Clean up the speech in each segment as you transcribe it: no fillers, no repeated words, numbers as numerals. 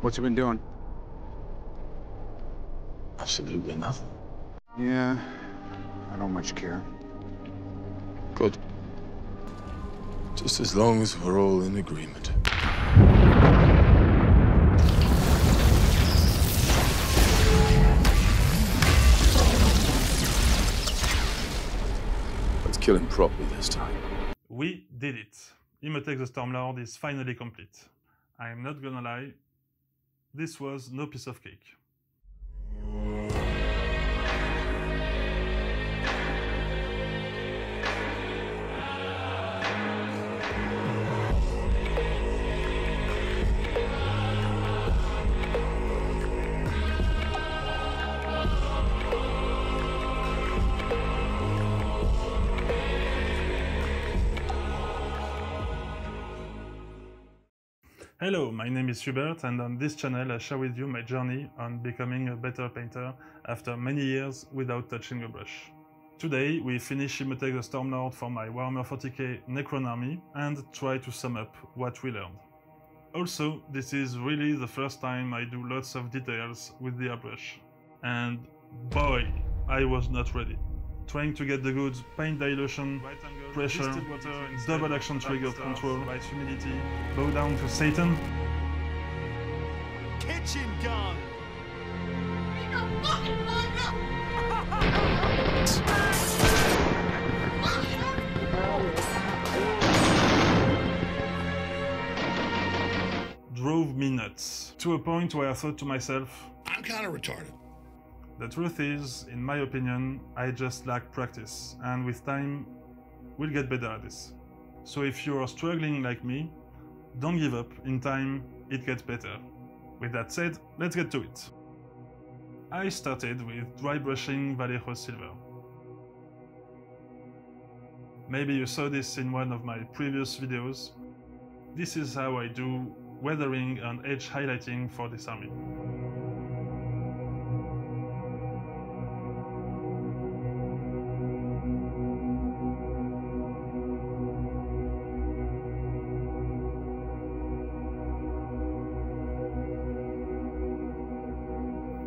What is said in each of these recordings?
What you been doing? Absolutely nothing. Yeah, I don't much care. Good. Just as long as we're all in agreement. Let's kill him properly this time. We did it. Imotekh the Stormlord is finally complete. I'm not gonna lie, this was no piece of cake. Hello, my name is Hubert, and on this channel I share with you my journey on becoming a better painter after many years without touching a brush. Today we finish Imotekh the Stormlord for my Warhammer 40k Necron army and try to sum up what we learned. Also, this is really the first time I do lots of details with the airbrush. And boy, I was not ready. Trying to get the good paint dilution, right angle, pressure, water, double action trigger control, right humidity, bow down to Satan. Kitchen gun! Drove me nuts, to a point where I thought to myself, I'm kind of retarded. the truth is, in my opinion, I just lack practice, and with time, we'll get better at this. So if you are struggling like me, don't give up, in time, it gets better. With that said, let's get to it. I started with dry brushing Vallejo Silver. Maybe you saw this in one of my previous videos. This is how I do weathering and edge highlighting for this army.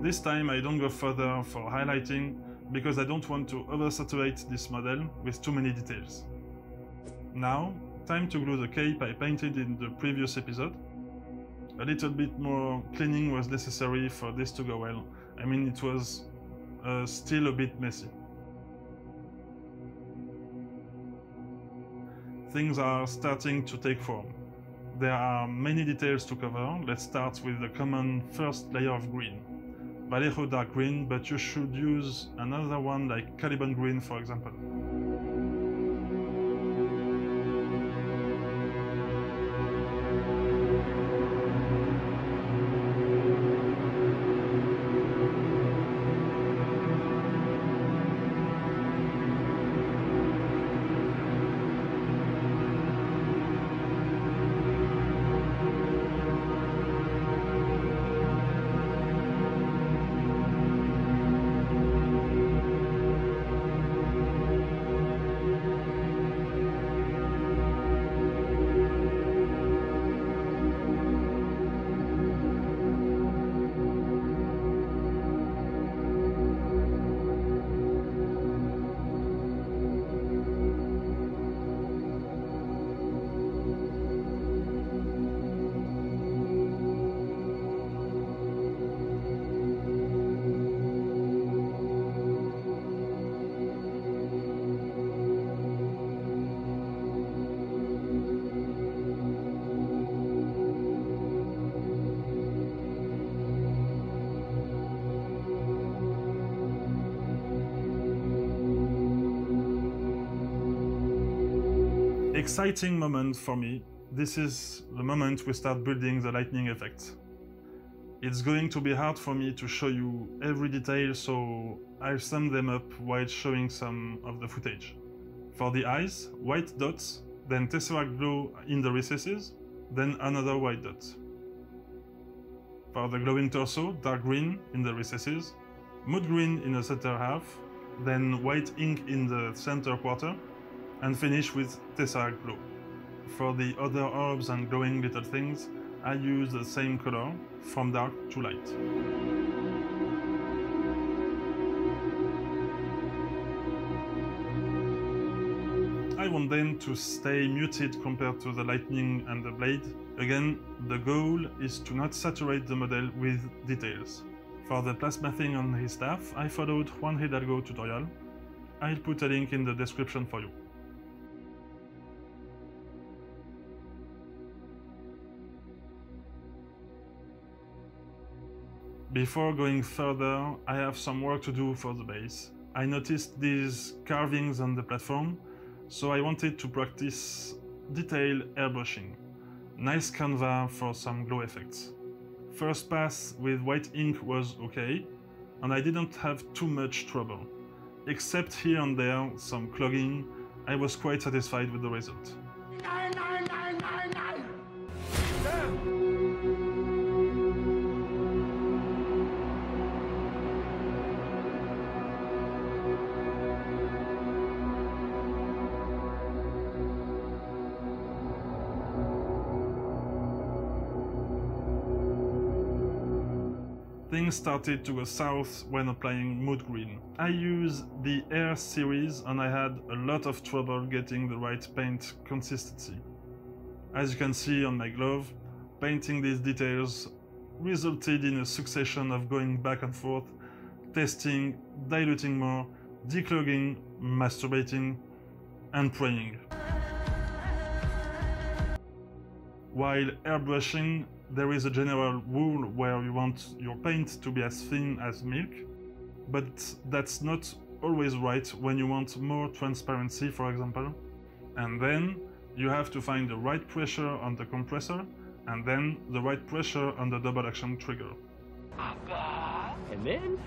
This time I don't go further for highlighting because I don't want to oversaturate this model with too many details. Now, time to glue the cape I painted in the previous episode. A little bit more cleaning was necessary for this to go well. I mean, it was still a bit messy. Things are starting to take form. There are many details to cover. Let's start with the common first layer of green. Vallejo dark green, but you should use another one like Caliban green, for example. Exciting moment for me. This is the moment we start building the lightning effect. It's going to be hard for me to show you every detail, so I'll sum them up while showing some of the footage. For the eyes, white dots, then tesseract glow in the recesses, then another white dot. For the glowing torso, dark green in the recesses, mood green in the center half, then white ink in the center quarter, and finish with tesseract glow. For the other orbs and glowing little things, I use the same color from dark to light. I want them to stay muted compared to the lightning and the blade. Again, the goal is to not saturate the model with details. For the plasma thing on his staff, I followed Juan Hidalgo tutorial. I'll put a link in the description for you. Before going further, I have some work to do for the base. I noticed these carvings on the platform, so I wanted to practice detail airbrushing. Nice canvas for some glow effects. First pass with white ink was okay, and I didn't have too much trouble. Except here and there some clogging, I was quite satisfied with the result. Things started to go south when applying mood green. I use the Air series and I had a lot of trouble getting the right paint consistency. As you can see on my glove, painting these details resulted in a succession of going back and forth, testing, diluting more, declogging, masturbating, and praying. While airbrushing, there is a general rule where you want your paint to be as thin as milk, but that's not always right when you want more transparency, for example. And then you have to find the right pressure on the compressor, and then the right pressure on the double action trigger. And then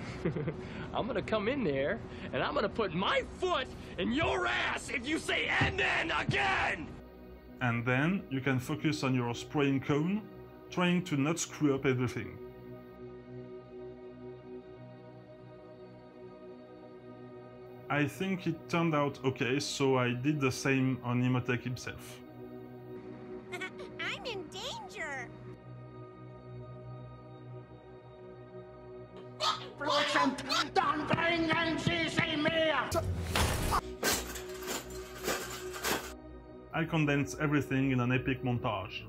I'm gonna come in there and I'm gonna put my foot in your ass if you say "and then" again! And then you can focus on your spraying cone, trying to not screw up everything. I think it turned out okay, so I did the same on Imotekh himself. I'm in danger! I condense everything in an epic montage.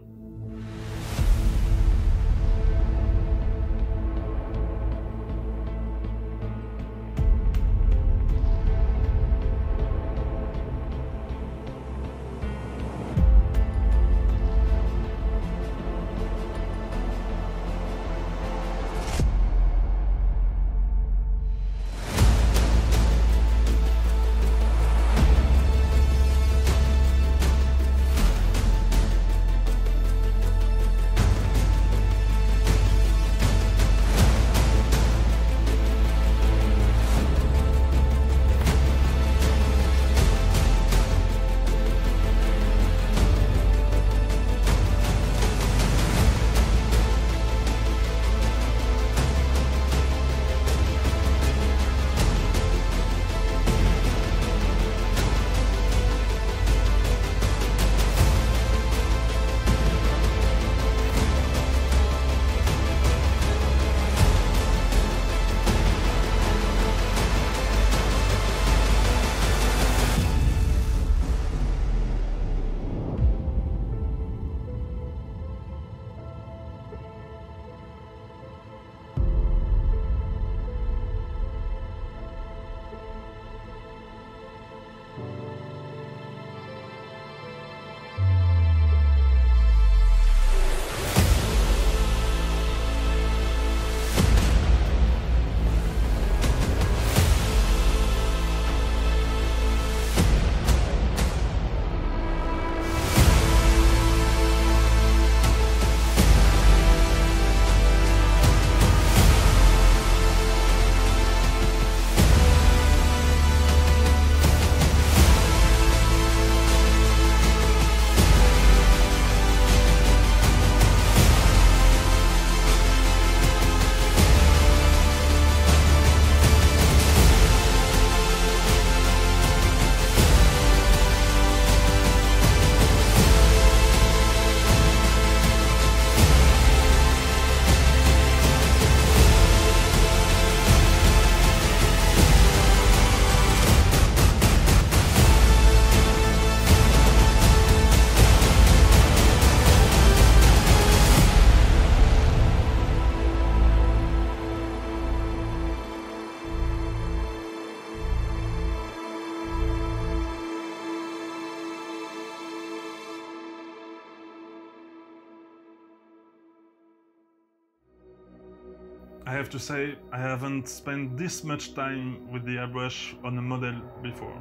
I have to say, I haven't spent this much time with the airbrush on a model before.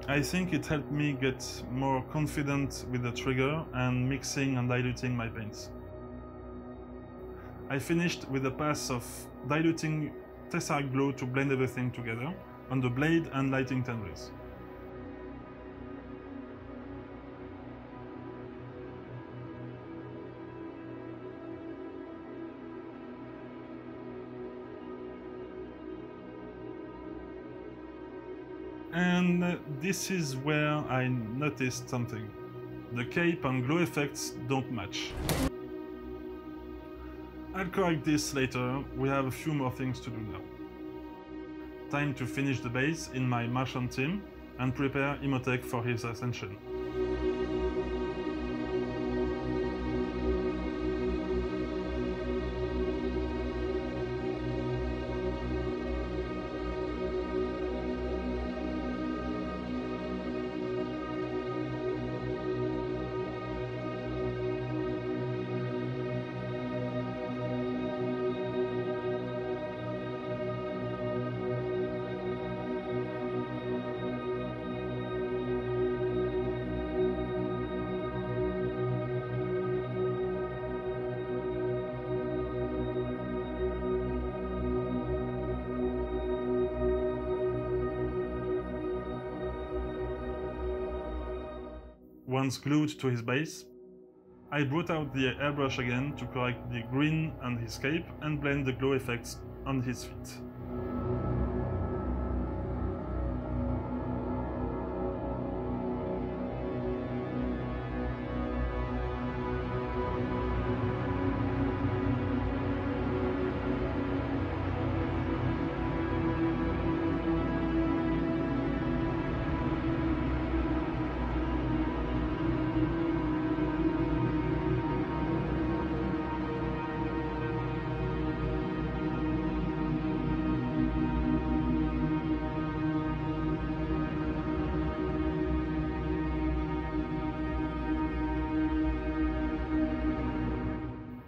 I think it helped me get more confident with the trigger and mixing and diluting my paints. I finished with a pass of diluting Tesseract Glow to blend everything together on the blade and lighting tendrils. And this is where I noticed something. The cape and glow effects don't match. I'll correct this later, we have a few more things to do now. Time to finish the base in my Martian team and prepare Imotekh for his ascension. Once glued to his base, I brought out the airbrush again to correct the green on his cape and blend the glow effects on his feet.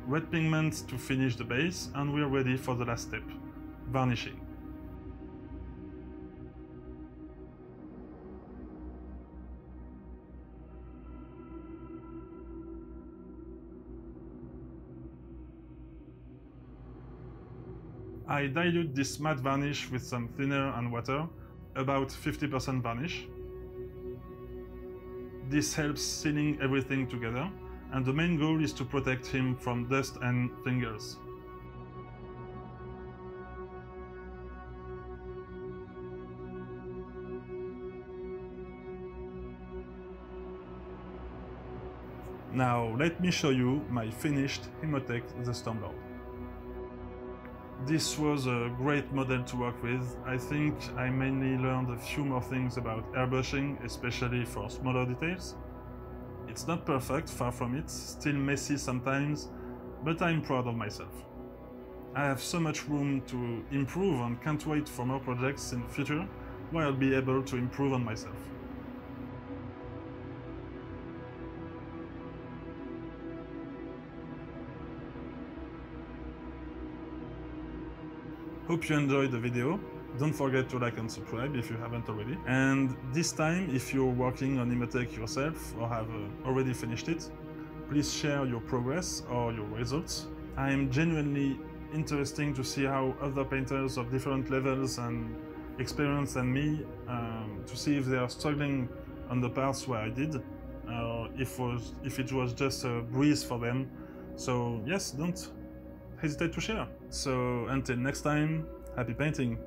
Red pigment to finish the base, and we're ready for the last step, varnishing. I dilute this matte varnish with some thinner and water, about 50% varnish. This helps sealing everything together, and the main goal is to protect him from dust and fingers. Now let me show you my finished Imotekh the Stormlord. This was a great model to work with. I think I mainly learned a few more things about airbrushing, especially for smaller details. It's not perfect, far from it, still messy sometimes, but I'm proud of myself. I have so much room to improve and can't wait for more projects in the future where I'll be able to improve on myself. Hope you enjoyed the video. Don't forget to like and subscribe if you haven't already. And this time, if you're working on Imotekh yourself or have already finished it, please share your progress or your results. I am genuinely interested to see how other painters of different levels and experience than me, to see if they are struggling on the parts where I did, or if it was just a breeze for them. So yes, don't hesitate to share. So until next time, happy painting!